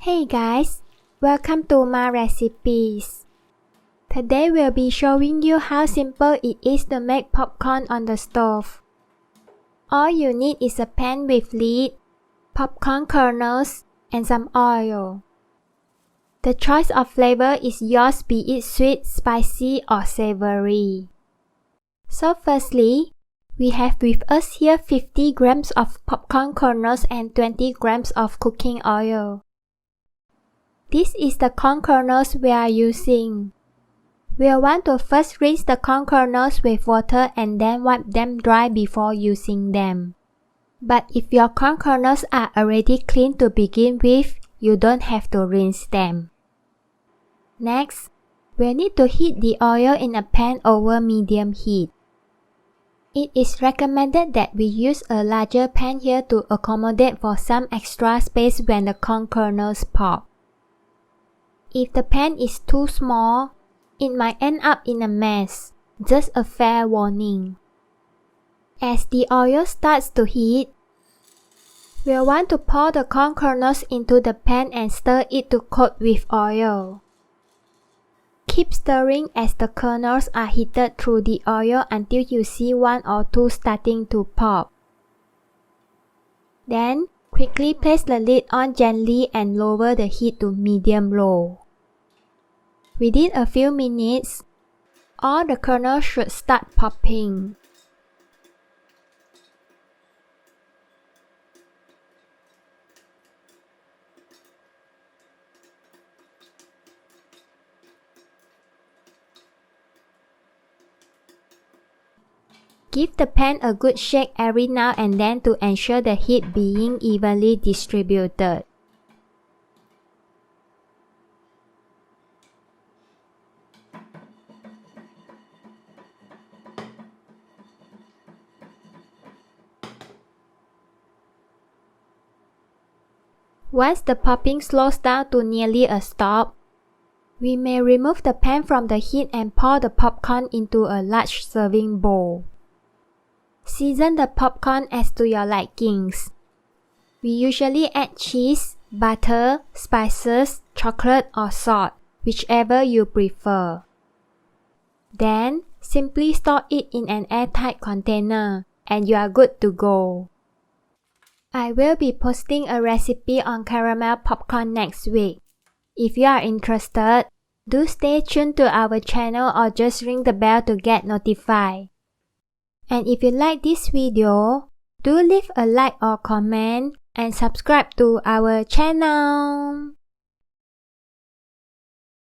Hey guys, welcome to my recipes. Today we'll be showing you how simple it is to make popcorn on the stove. All you need is a pan with lid, popcorn kernels, and some oil. The choice of flavor is yours, be it sweet, spicy, or savory. So firstly, we have with us here 50 grams of popcorn kernels and 20 grams of cooking oil. This is the corn kernels we are using. We'll want to first rinse the corn kernels with water and then wipe them dry before using them. But if your corn kernels are already clean to begin with, you don't have to rinse them. Next, we'll need to heat the oil in a pan over medium heat. It is recommended that we use a larger pan here to accommodate for some extra space when the corn kernels pop. If the pan is too small, it might end up in a mess. Just a fair warning. As the oil starts to heat, we'll want to pour the corn kernels into the pan and stir it to coat with oil. Keep stirring as the kernels are heated through the oil until you see one or two starting to pop. Then, quickly place the lid on gently and lower the heat to medium-low. Within a few minutes, all the kernels should start popping. Give the pan a good shake every now and then to ensure the heat being evenly distributed. Once the popping slows down to nearly a stop, we may remove the pan from the heat and pour the popcorn into a large serving bowl. Season the popcorn as to your likings. We usually add cheese, butter, spices, chocolate, or salt, whichever you prefer. Then, simply store it in an airtight container, and you are good to go. I will be posting a recipe on caramel popcorn next week. If you are interested, do stay tuned to our channel or just ring the bell to get notified. And if you like this video, do leave a like or comment and subscribe to our channel.